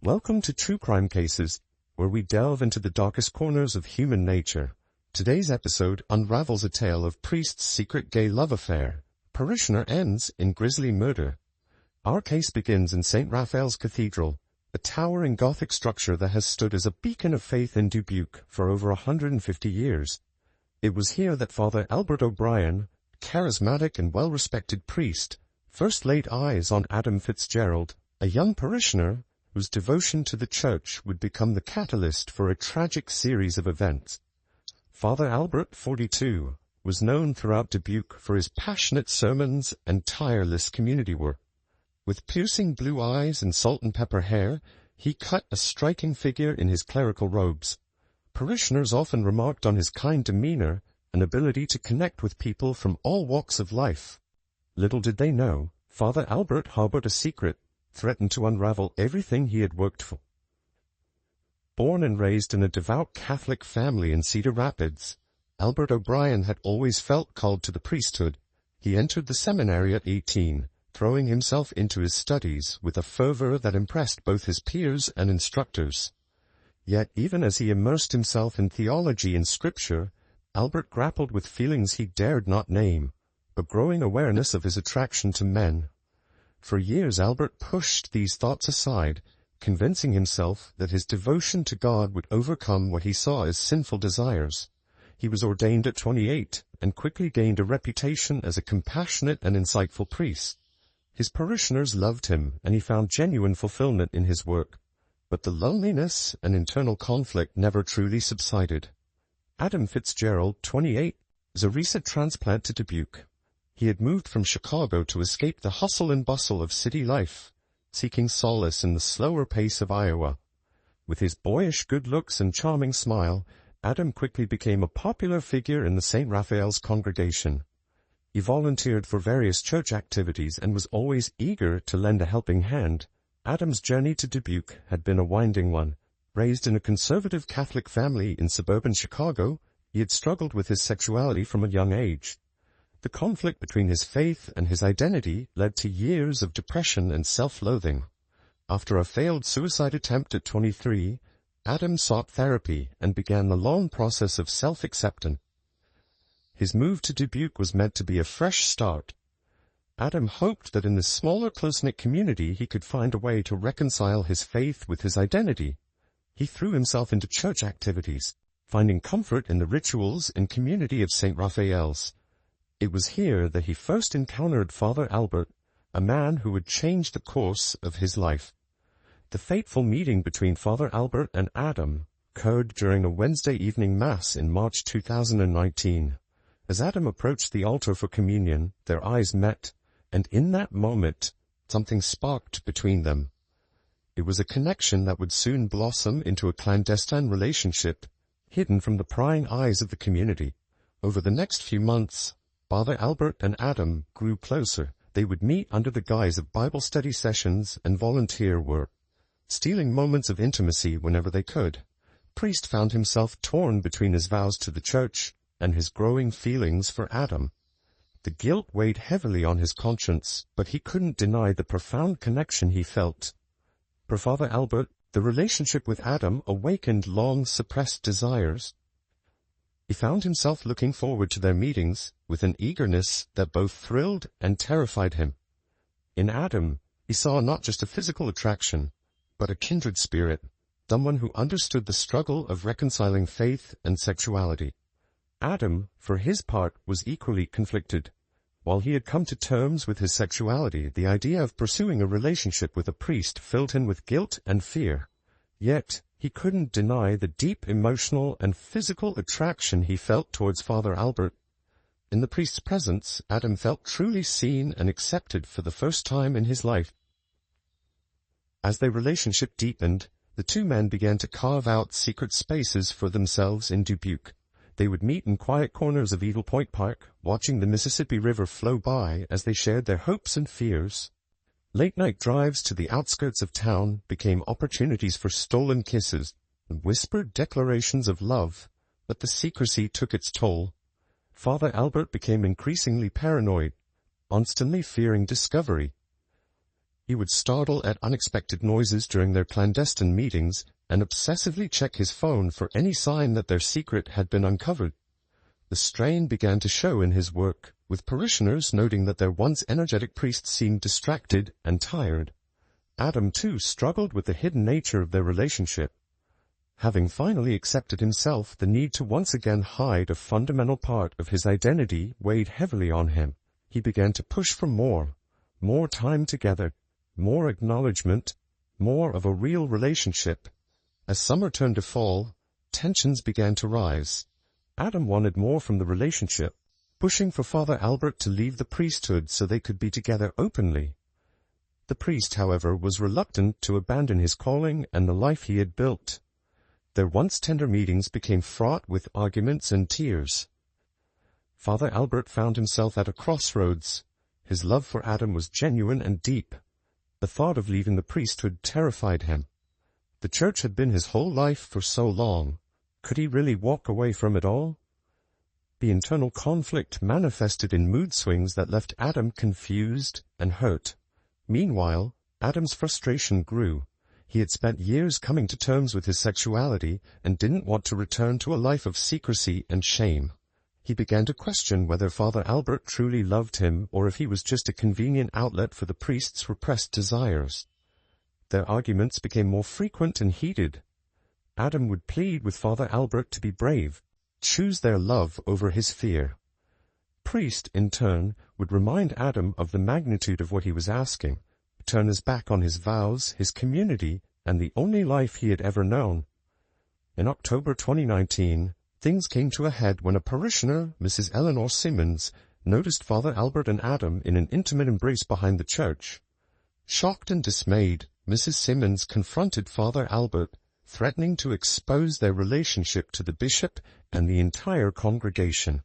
Welcome to True Crime Cases, where we delve into the darkest corners of human nature. Today's episode unravels a tale of priest's secret gay love affair. Parishioner ends in grisly murder. Our case begins in St. Raphael's Cathedral, a towering Gothic structure that has stood as a beacon of faith in Dubuque for over 150 years. It was here that Father Albert O'Brien, a charismatic and well-respected priest, first laid eyes on Adam Fitzgerald, a young parishioner whose devotion to the church would become the catalyst for a tragic series of events. Father Albert, 42, was known throughout Dubuque for his passionate sermons and tireless community work. With piercing blue eyes and salt and pepper hair, he cut a striking figure in his clerical robes. Parishioners often remarked on his kind demeanor and ability to connect with people from all walks of life. Little did they know, Father Albert harbored a secret, threatened to unravel everything he had worked for. Born and raised in a devout Catholic family in Cedar Rapids, Albert O'Brien had always felt called to the priesthood. He entered the seminary at 18, throwing himself into his studies with a fervor that impressed both his peers and instructors. Yet even as he immersed himself in theology and scripture, Albert grappled with feelings he dared not name, a growing awareness of his attraction to men. For years Albert pushed these thoughts aside, convincing himself that his devotion to God would overcome what he saw as sinful desires. He was ordained at 28 and quickly gained a reputation as a compassionate and insightful priest. His parishioners loved him, and he found genuine fulfillment in his work. But the loneliness and internal conflict never truly subsided. Adam Fitzgerald, 28, was a recent transplant to Dubuque. He had moved from Chicago to escape the hustle and bustle of city life, seeking solace in the slower pace of Iowa. With his boyish good looks and charming smile, Adam quickly became a popular figure in the St. Raphael's congregation. He volunteered for various church activities and was always eager to lend a helping hand. Adam's journey to Dubuque had been a winding one. Raised in a conservative Catholic family in suburban Chicago, he had struggled with his sexuality from a young age. The conflict between his faith and his identity led to years of depression and self-loathing. After a failed suicide attempt at 23, Adam sought therapy and began the long process of self-acceptance. His move to Dubuque was meant to be a fresh start. Adam hoped that in this smaller, close-knit community he could find a way to reconcile his faith with his identity. He threw himself into church activities, finding comfort in the rituals and community of St. Raphael's. It was here that he first encountered Father Albert, a man who would change the course of his life. The fateful meeting between Father Albert and Adam occurred during a Wednesday evening Mass in March 2019. As Adam approached the altar for communion, their eyes met, and in that moment, something sparked between them. It was a connection that would soon blossom into a clandestine relationship, hidden from the prying eyes of the community. Over the next few months, Father Albert and Adam grew closer. They would meet under the guise of Bible study sessions and volunteer work, stealing moments of intimacy whenever they could. Priest found himself torn between his vows to the church and his growing feelings for Adam. The guilt weighed heavily on his conscience, but he couldn't deny the profound connection he felt. For Father Albert, the relationship with Adam awakened long-suppressed desires. He found himself looking forward to their meetings with an eagerness that both thrilled and terrified him. In Adam, he saw not just a physical attraction, but a kindred spirit, someone who understood the struggle of reconciling faith and sexuality. Adam, for his part, was equally conflicted. While he had come to terms with his sexuality, the idea of pursuing a relationship with a priest filled him with guilt and fear. Yet, he couldn't deny the deep emotional and physical attraction he felt towards Father Albert. In the priest's presence, Adam felt truly seen and accepted for the first time in his life. As their relationship deepened, the two men began to carve out secret spaces for themselves in Dubuque. They would meet in quiet corners of Eagle Point Park, watching the Mississippi River flow by as they shared their hopes and fears. Late-night drives to the outskirts of town became opportunities for stolen kisses and whispered declarations of love, but the secrecy took its toll. Father Albert became increasingly paranoid, constantly fearing discovery. He would startle at unexpected noises during their clandestine meetings and obsessively check his phone for any sign that their secret had been uncovered. The strain began to show in his work, with parishioners noting that their once energetic priest seemed distracted and tired. Adam, too, struggled with the hidden nature of their relationship. Having finally accepted himself, the need to once again hide a fundamental part of his identity weighed heavily on him. He began to push for more time together, more acknowledgement, more of a real relationship. As summer turned to fall, tensions began to rise. Adam wanted more from the relationship, pushing for Father Albert to leave the priesthood so they could be together openly. The priest, however, was reluctant to abandon his calling and the life he had built. Their once tender meetings became fraught with arguments and tears. Father Albert found himself at a crossroads. His love for Adam was genuine and deep. The thought of leaving the priesthood terrified him. The church had been his whole life for so long. Could he really walk away from it all? The internal conflict manifested in mood swings that left Adam confused and hurt. Meanwhile, Adam's frustration grew. He had spent years coming to terms with his sexuality and didn't want to return to a life of secrecy and shame. He began to question whether Father Albert truly loved him or if he was just a convenient outlet for the priest's repressed desires. Their arguments became more frequent and heated. Adam would plead with Father Albert to be brave, choose their love over his fear. Priest, in turn, would remind Adam of the magnitude of what he was asking, turn his back on his vows, his community, and the only life he had ever known. In October 2019, things came to a head when a parishioner, Mrs. Eleanor Simmons, noticed Father Albert and Adam in an intimate embrace behind the church. Shocked and dismayed, Mrs. Simmons confronted Father Albert, threatening to expose their relationship to the bishop and the entire congregation.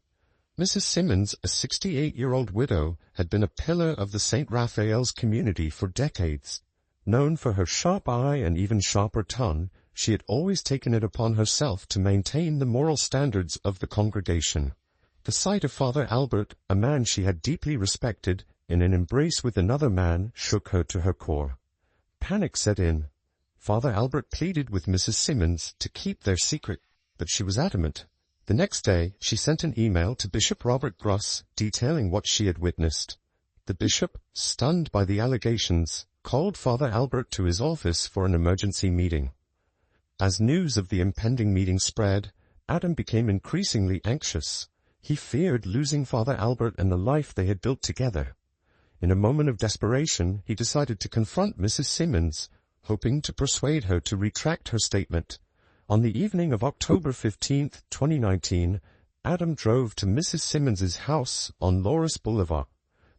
Mrs. Simmons, a 68-year-old widow, had been a pillar of the St. Raphael's community for decades. Known for her sharp eye and even sharper tongue, she had always taken it upon herself to maintain the moral standards of the congregation. The sight of Father Albert, a man she had deeply respected, in an embrace with another man shook her to her core. Panic set in. Father Albert pleaded with Mrs. Simmons to keep their secret, but she was adamant. The next day, she sent an email to Bishop Robert Gruss detailing what she had witnessed. The bishop, stunned by the allegations, called Father Albert to his office for an emergency meeting. As news of the impending meeting spread, Adam became increasingly anxious. He feared losing Father Albert and the life they had built together. In a moment of desperation, he decided to confront Mrs. Simmons, hoping to persuade her to retract her statement. On the evening of October 15, 2019, Adam drove to Mrs. Simmons's house on Loris Boulevard.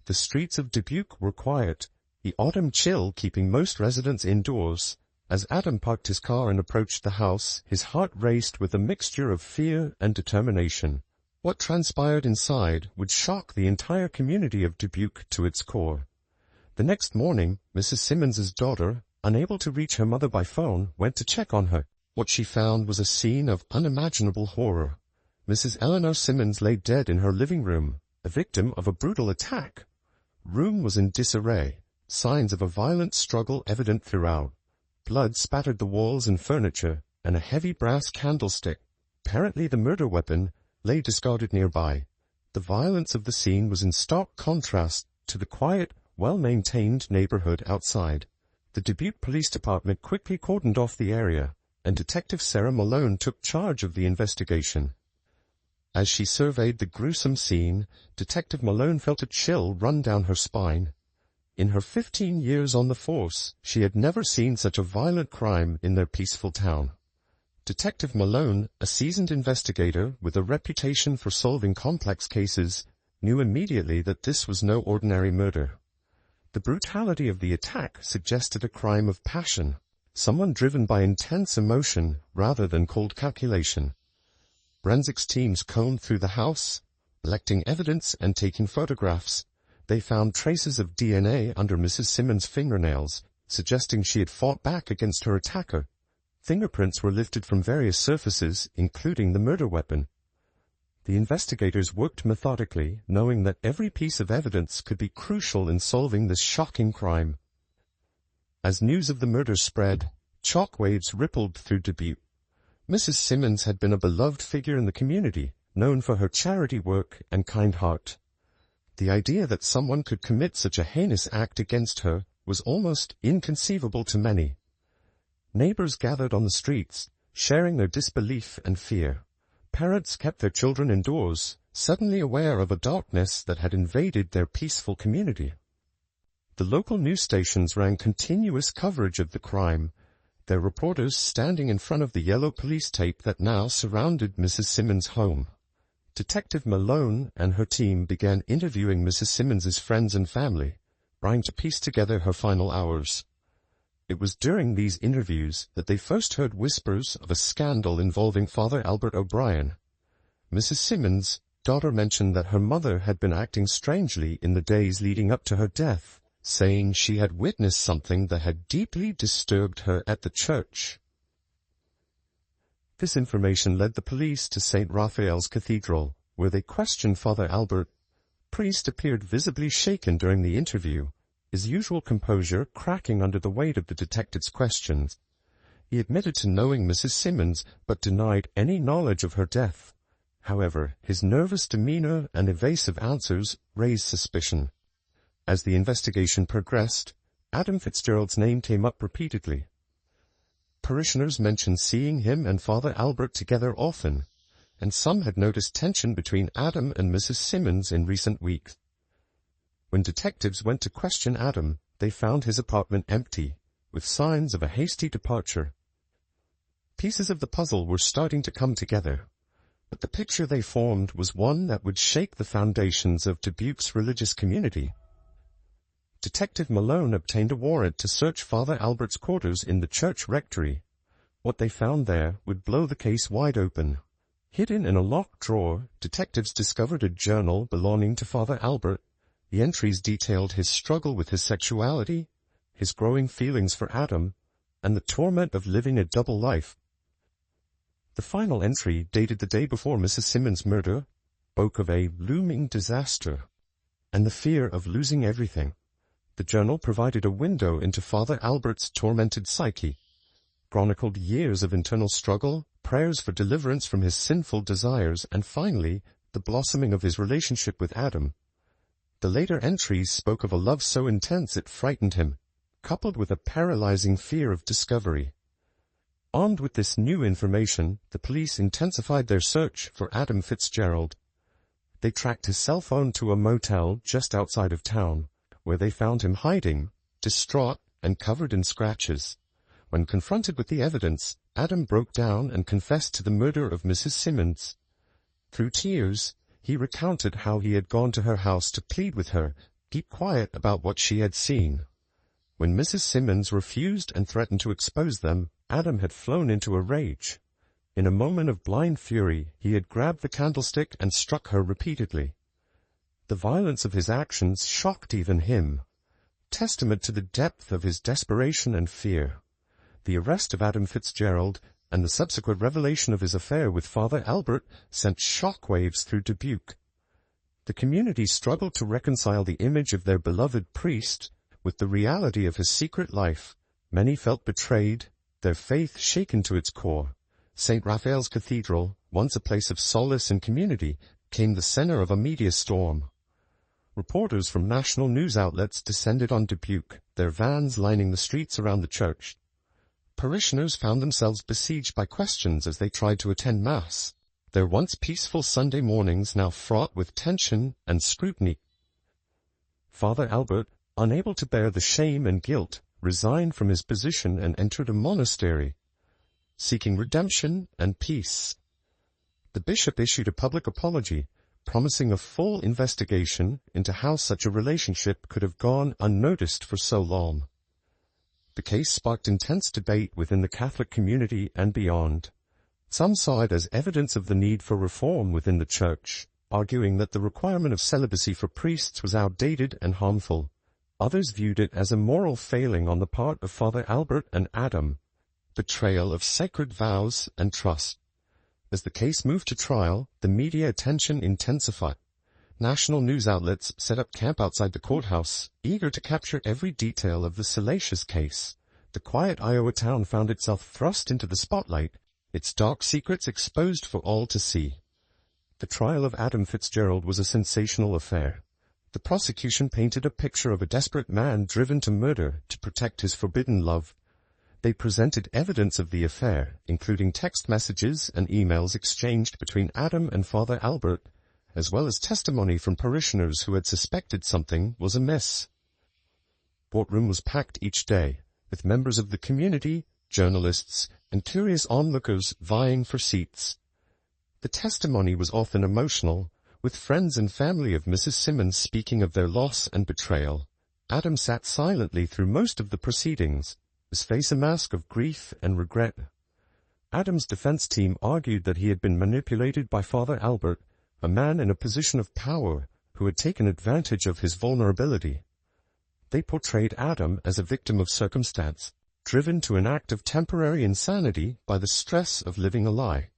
The streets of Dubuque were quiet, the autumn chill keeping most residents indoors. As Adam parked his car and approached the house, his heart raced with a mixture of fear and determination. What transpired inside would shock the entire community of Dubuque to its core. The next morning, Mrs. Simmons's daughter, unable to reach her mother by phone, went to check on her. What she found was a scene of unimaginable horror. Mrs. Eleanor Simmons lay dead in her living room, a victim of a brutal attack. Room was in disarray, signs of a violent struggle evident throughout. Blood spattered the walls and furniture, and a heavy brass candlestick, apparently the murder weapon, lay discarded nearby. The violence of the scene was in stark contrast to the quiet, well-maintained neighborhood outside. The Dubuque Police Department quickly cordoned off the area, and Detective Sarah Malone took charge of the investigation. As she surveyed the gruesome scene, Detective Malone felt a chill run down her spine. In her 15 years on the force, she had never seen such a violent crime in their peaceful town. Detective Malone, a seasoned investigator with a reputation for solving complex cases, knew immediately that this was no ordinary murder. The brutality of the attack suggested a crime of passion, someone driven by intense emotion rather than cold calculation. Forensics teams combed through the house, collecting evidence and taking photographs. They found traces of DNA under Mrs. Simmons' fingernails, suggesting she had fought back against her attacker. Fingerprints were lifted from various surfaces, including the murder weapon. The investigators worked methodically, knowing that every piece of evidence could be crucial in solving this shocking crime. As news of the murder spread, shockwaves rippled through Dubuque. Mrs. Simmons had been a beloved figure in the community, known for her charity work and kind heart. The idea that someone could commit such a heinous act against her was almost inconceivable to many. Neighbors gathered on the streets, sharing their disbelief and fear. Parents kept their children indoors, suddenly aware of a darkness that had invaded their peaceful community. The local news stations ran continuous coverage of the crime, their reporters standing in front of the yellow police tape that now surrounded Mrs. Simmons' home. Detective Malone and her team began interviewing Mrs. Simmons's friends and family, trying to piece together her final hours. It was during these interviews that they first heard whispers of a scandal involving Father Albert O'Brien. Mrs. Simmons' daughter mentioned that her mother had been acting strangely in the days leading up to her death, saying she had witnessed something that had deeply disturbed her at the church. This information led the police to St. Raphael's Cathedral, where they questioned Father Albert. The priest appeared visibly shaken during the interview, his usual composure cracking under the weight of the detective's questions. He admitted to knowing Mrs. Simmons, but denied any knowledge of her death. However, his nervous demeanor and evasive answers raised suspicion. As the investigation progressed, Adam Fitzgerald's name came up repeatedly. Parishioners mentioned seeing him and Father Albert together often, and some had noticed tension between Adam and Mrs. Simmons in recent weeks. When detectives went to question Adam, they found his apartment empty, with signs of a hasty departure. Pieces of the puzzle were starting to come together, but the picture they formed was one that would shake the foundations of Dubuque's religious community. Detective Malone obtained a warrant to search Father Albert's quarters in the church rectory. What they found there would blow the case wide open. Hidden in a locked drawer, detectives discovered a journal belonging to Father Albert. The entries detailed his struggle with his sexuality, his growing feelings for Adam, and the torment of living a double life. The final entry, dated the day before Mrs. Simmons' murder, spoke of a looming disaster and the fear of losing everything. The journal provided a window into Father Albert's tormented psyche, chronicled years of internal struggle, prayers for deliverance from his sinful desires, and finally, the blossoming of his relationship with Adam. The later entries spoke of a love so intense it frightened him, coupled with a paralyzing fear of discovery. Armed with this new information, the police intensified their search for Adam Fitzgerald. They tracked his cell phone to a motel just outside of town, where they found him hiding, distraught and covered in scratches. When confronted with the evidence, Adam broke down and confessed to the murder of Mrs. Simmons. Through tears, he recounted how he had gone to her house to plead with her, keep quiet about what she had seen. When Mrs. Simmons refused and threatened to expose them, Adam had flown into a rage. In a moment of blind fury, he had grabbed the candlestick and struck her repeatedly. The violence of his actions shocked even him, testament to the depth of his desperation and fear. The arrest of Adam Fitzgerald and the subsequent revelation of his affair with Father Albert sent shockwaves through Dubuque. The community struggled to reconcile the image of their beloved priest with the reality of his secret life. Many felt betrayed, their faith shaken to its core. St. Raphael's Cathedral, once a place of solace and community, became the center of a media storm. Reporters from national news outlets descended on Dubuque, their vans lining the streets around the church. Parishioners found themselves besieged by questions as they tried to attend Mass, their once peaceful Sunday mornings now fraught with tension and scrutiny. Father Albert, unable to bear the shame and guilt, resigned from his position and entered a monastery, seeking redemption and peace. The bishop issued a public apology, promising a full investigation into how such a relationship could have gone unnoticed for so long. The case sparked intense debate within the Catholic community and beyond. Some saw it as evidence of the need for reform within the Church, arguing that the requirement of celibacy for priests was outdated and harmful. Others viewed it as a moral failing on the part of Father Albert and Adam, betrayal of sacred vows and trust. As the case moved to trial, the media attention intensified. National news outlets set up camp outside the courthouse, eager to capture every detail of the salacious case. The quiet Iowa town found itself thrust into the spotlight, its dark secrets exposed for all to see. The trial of Adam Fitzgerald was a sensational affair. The prosecution painted a picture of a desperate man driven to murder to protect his forbidden love. They presented evidence of the affair, including text messages and emails exchanged between Adam and Father Albert, as well as testimony from parishioners who had suspected something was amiss. Courtroom was packed each day, with members of the community, journalists, and curious onlookers vying for seats. The testimony was often emotional, with friends and family of Mrs. Simmons speaking of their loss and betrayal. Adam sat silently through most of the proceedings, his face a mask of grief and regret. Adam's defense team argued that he had been manipulated by Father Albert, a man in a position of power who had taken advantage of his vulnerability. They portrayed Adam as a victim of circumstance, driven to an act of temporary insanity by the stress of living a lie.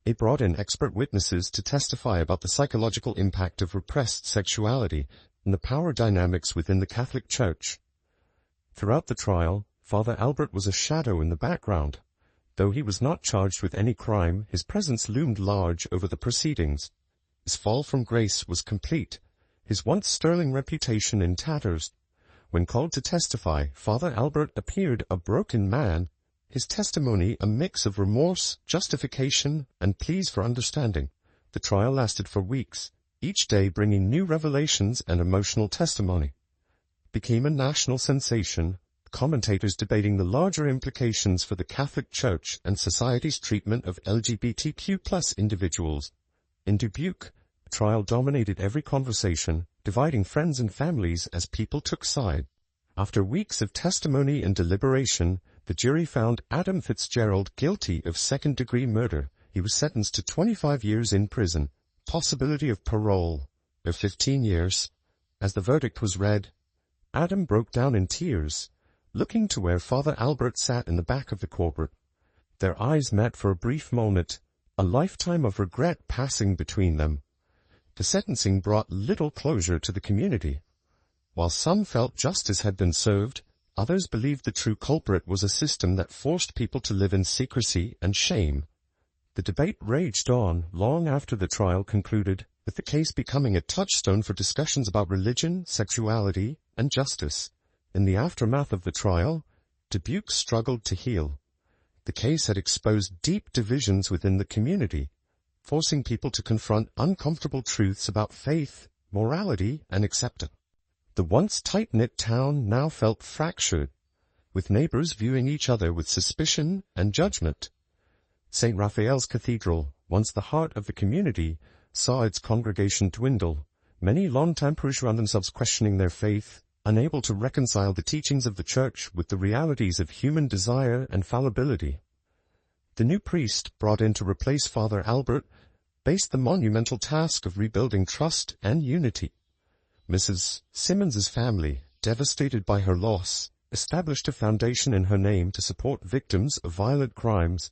They brought in expert witnesses to testify about the psychological impact of repressed sexuality and the power dynamics within the Catholic Church. Throughout the trial, Father Albert was a shadow in the background. Though he was not charged with any crime, his presence loomed large over the proceedings. His fall from grace was complete, his once sterling reputation in tatters. When called to testify, Father Albert appeared a broken man, his testimony a mix of remorse, justification, and pleas for understanding. The trial lasted for weeks, each day bringing new revelations and emotional testimony. It became a national sensation, commentators debating the larger implications for the Catholic Church and society's treatment of LGBTQ+ individuals. In Dubuque, the trial dominated every conversation, dividing friends and families as people took side. After weeks of testimony and deliberation, the jury found Adam Fitzgerald guilty of second-degree murder. He was sentenced to 25 years in prison, possibility of parole of 15 years. As the verdict was read, Adam broke down in tears, looking to where Father Albert sat in the back of the courtroom. Their eyes met for a brief moment, a lifetime of regret passing between them. The sentencing brought little closure to the community. While some felt justice had been served, others believed the true culprit was a system that forced people to live in secrecy and shame. The debate raged on long after the trial concluded, with the case becoming a touchstone for discussions about religion, sexuality, and justice. In the aftermath of the trial, Dubuque struggled to heal. The case had exposed deep divisions within the community, forcing people to confront uncomfortable truths about faith, morality, and acceptance. The once tight-knit town now felt fractured, with neighbors viewing each other with suspicion and judgment. St. Raphael's Cathedral, once the heart of the community, saw its congregation dwindle. Many long-time parishioners found themselves questioning their faith, unable to reconcile the teachings of the Church with the realities of human desire and fallibility. The new priest, brought in to replace Father Albert, faced the monumental task of rebuilding trust and unity. Mrs. Simmons's family, devastated by her loss, established a foundation in her name to support victims of violent crimes.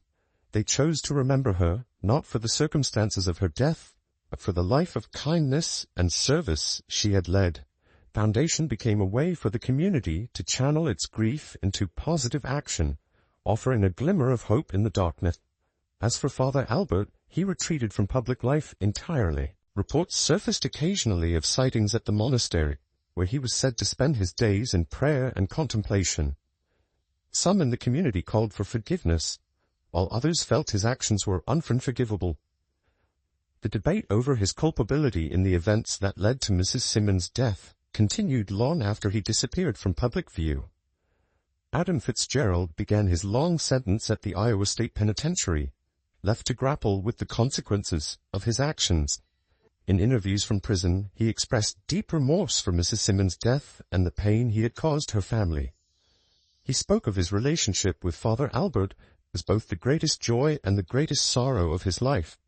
They chose to remember her, not for the circumstances of her death, but for the life of kindness and service she had led. Foundation became a way for the community to channel its grief into positive action, offering a glimmer of hope in the darkness. As for Father Albert, he retreated from public life entirely. Reports surfaced occasionally of sightings at the monastery, where he was said to spend his days in prayer and contemplation. Some in the community called for forgiveness, while others felt his actions were unforgivable. The debate over his culpability in the events that led to Mrs. Simmons' death continued long after he disappeared from public view. Adam Fitzgerald began his long sentence at the Iowa State Penitentiary, left to grapple with the consequences of his actions. In interviews from prison, he expressed deep remorse for Mrs. Simmons' death and the pain he had caused her family. He spoke of his relationship with Father Albert as both the greatest joy and the greatest sorrow of his life.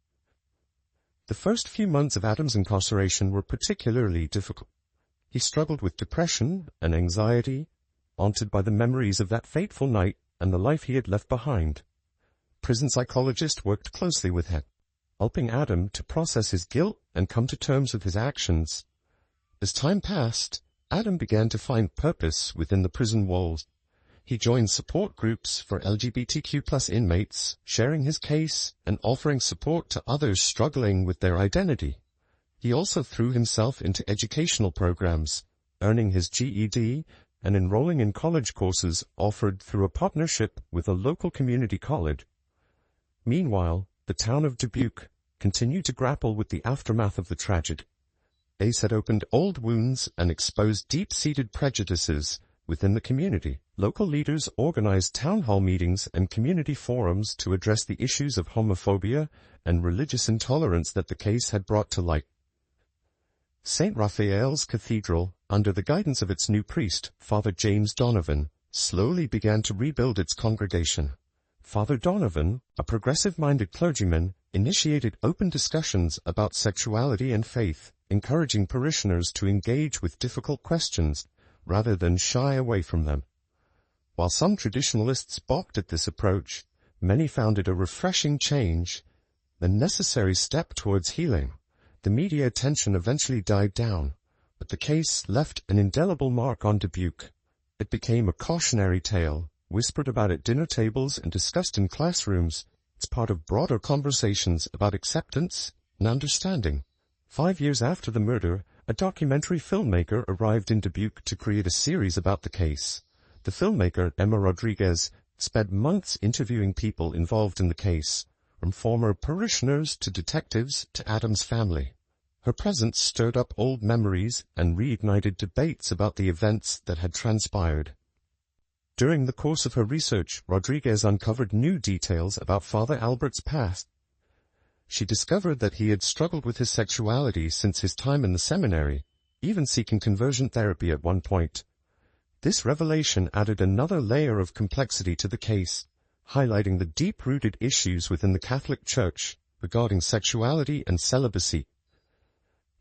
The first few months of Adam's incarceration were particularly difficult. He struggled with depression and anxiety, haunted by the memories of that fateful night and the life he had left behind. Prison psychologists worked closely with him. helping Adam to process his guilt and come to terms with his actions. As time passed, Adam began to find purpose within the prison walls. He joined support groups for LGBTQ+ inmates, sharing his case and offering support to others struggling with their identity. He also threw himself into educational programs, earning his GED and enrolling in college courses offered through a partnership with a local community college. Meanwhile, the town of Dubuque continued to grapple with the aftermath of the tragedy. Case had opened old wounds and exposed deep-seated prejudices within the community. Local leaders organized town hall meetings and community forums to address the issues of homophobia and religious intolerance that the case had brought to light. St. Raphael's Cathedral, under the guidance of its new priest, Father James Donovan, slowly began to rebuild its congregation. Father Donovan, a progressive-minded clergyman, initiated open discussions about sexuality and faith, encouraging parishioners to engage with difficult questions rather than shy away from them. While some traditionalists balked at this approach, many found it a refreshing change, the necessary step towards healing. The media attention eventually died down, but the case left an indelible mark on Dubuque. It became a cautionary tale, whispered about at dinner tables and discussed in classrooms. It's part of broader conversations about acceptance and understanding. 5 years after the murder, a documentary filmmaker arrived in Dubuque to create a series about the case. The filmmaker, Emma Rodriguez, spent months interviewing people involved in the case, from former parishioners to detectives to Adam's family. Her presence stirred up old memories and reignited debates about the events that had transpired. During the course of her research, Rodriguez uncovered new details about Father Albert's past. She discovered that he had struggled with his sexuality since his time in the seminary, even seeking conversion therapy at one point. This revelation added another layer of complexity to the case, highlighting the deep-rooted issues within the Catholic Church regarding sexuality and celibacy.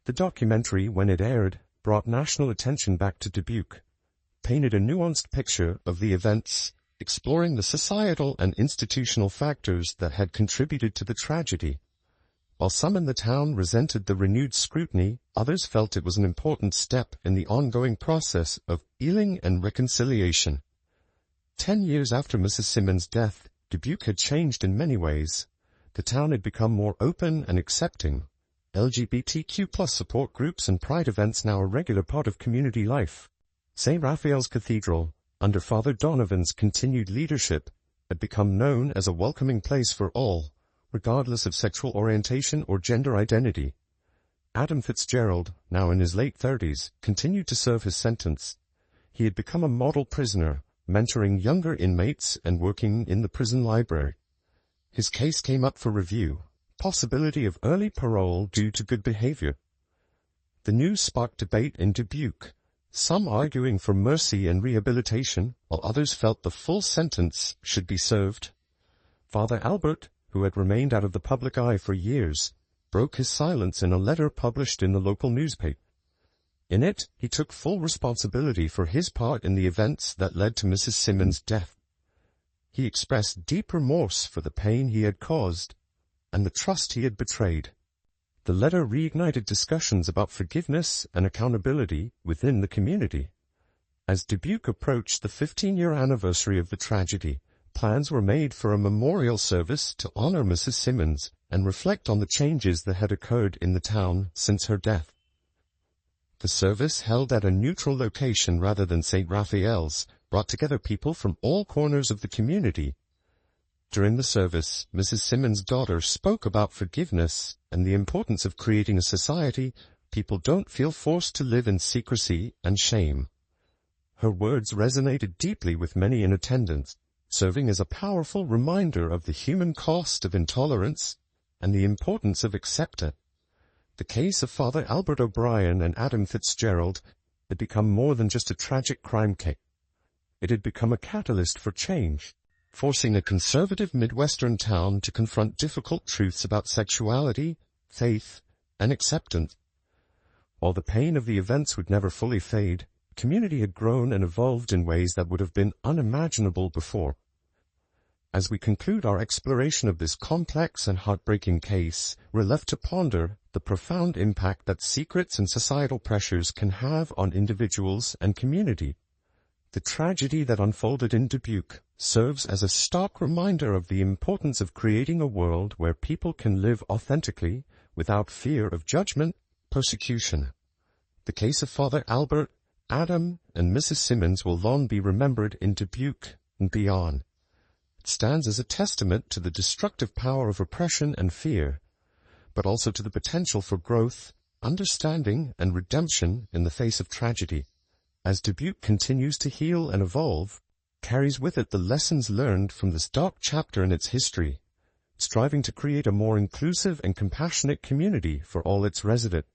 The documentary, when it aired, brought national attention back to Dubuque, painted a nuanced picture of the events, exploring the societal and institutional factors that had contributed to the tragedy. While some in the town resented the renewed scrutiny, others felt it was an important step in the ongoing process of healing and reconciliation. 10 years after Mrs. Simmons' death, Dubuque had changed in many ways. The town had become more open and accepting. LGBTQ+ support groups and pride events now a regular part of community life. St. Raphael's Cathedral, under Father Donovan's continued leadership, had become known as a welcoming place for all, regardless of sexual orientation or gender identity. Adam Fitzgerald, now in his late 30s, continued to serve his sentence. He had become a model prisoner, mentoring younger inmates and working in the prison library. His case came up for review, possibility of early parole due to good behavior. The news sparked debate in Dubuque, some arguing for mercy and rehabilitation, while others felt the full sentence should be served. Father Albert, who had remained out of the public eye for years, broke his silence in a letter published in the local newspaper. In it, he took full responsibility for his part in the events that led to Mrs. Simmons' death. He expressed deep remorse for the pain he had caused and the trust he had betrayed. The letter reignited discussions about forgiveness and accountability within the community. As Dubuque approached the 15-year anniversary of the tragedy, plans were made for a memorial service to honor Mrs. Simmons and reflect on the changes that had occurred in the town since her death. The service, held at a neutral location rather than St. Raphael's, brought together people from all corners of the community. During the service, Mrs. Simmons' daughter spoke about forgiveness and the importance of creating a society people don't feel forced to live in secrecy and shame. Her words resonated deeply with many in attendance, serving as a powerful reminder of the human cost of intolerance and the importance of acceptance. The case of Father Albert O'Brien and Adam Fitzgerald had become more than just a tragic crime case. It had become a catalyst for change, forcing a conservative Midwestern town to confront difficult truths about sexuality, faith, and acceptance. While the pain of the events would never fully fade, the community had grown and evolved in ways that would have been unimaginable before. As we conclude our exploration of this complex and heartbreaking case, we're left to ponder the profound impact that secrets and societal pressures can have on individuals and community. The tragedy that unfolded in Dubuque serves as a stark reminder of the importance of creating a world where people can live authentically without fear of judgment, persecution. The case of Father Albert, Adam, and Mrs. Simmons will long be remembered in Dubuque and beyond. It stands as a testament to the destructive power of oppression and fear, but also to the potential for growth, understanding, and redemption in the face of tragedy. As Dubuque continues to heal and evolve, carries with it the lessons learned from this dark chapter in its history, striving to create a more inclusive and compassionate community for all its residents.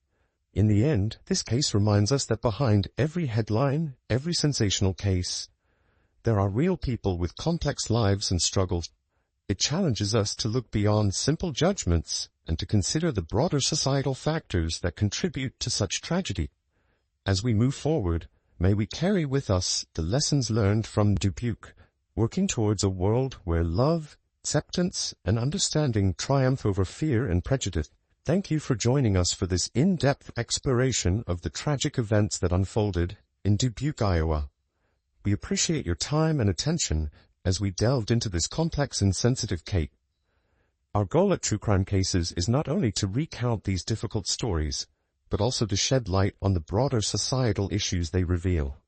In the end, this case reminds us that behind every headline, every sensational case, there are real people with complex lives and struggles. It challenges us to look beyond simple judgments and to consider the broader societal factors that contribute to such tragedy. As we move forward, may we carry with us the lessons learned from Dubuque, working towards a world where love, acceptance, and understanding triumph over fear and prejudice. Thank you for joining us for this in-depth exploration of the tragic events that unfolded in Dubuque, Iowa. We appreciate your time and attention as we delved into this complex and sensitive case. Our goal at True Crime Cases is not only to recount these difficult stories, but also to shed light on the broader societal issues they reveal.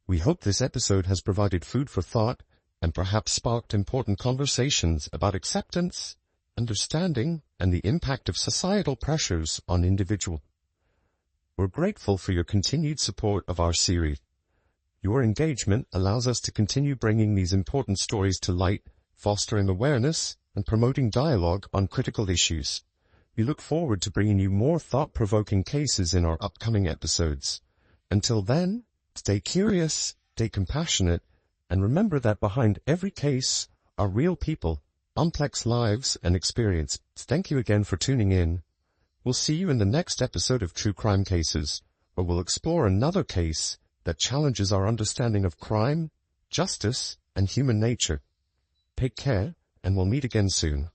We hope this episode has provided food for thought and perhaps sparked important conversations about acceptance, understanding, and the impact of societal pressures on individuals. We're grateful for your continued support of our series. Your engagement allows us to continue bringing these important stories to light, fostering awareness, and promoting dialogue on critical issues. We look forward to bringing you more thought-provoking cases in our upcoming episodes. Until then, stay curious, stay compassionate, and remember that behind every case are real people, complex lives, and experience. Thank you again for tuning in. We'll see you in the next episode of True Crime Cases, where we'll explore another case that challenges our understanding of crime, justice, and human nature. Take care, and we'll meet again soon.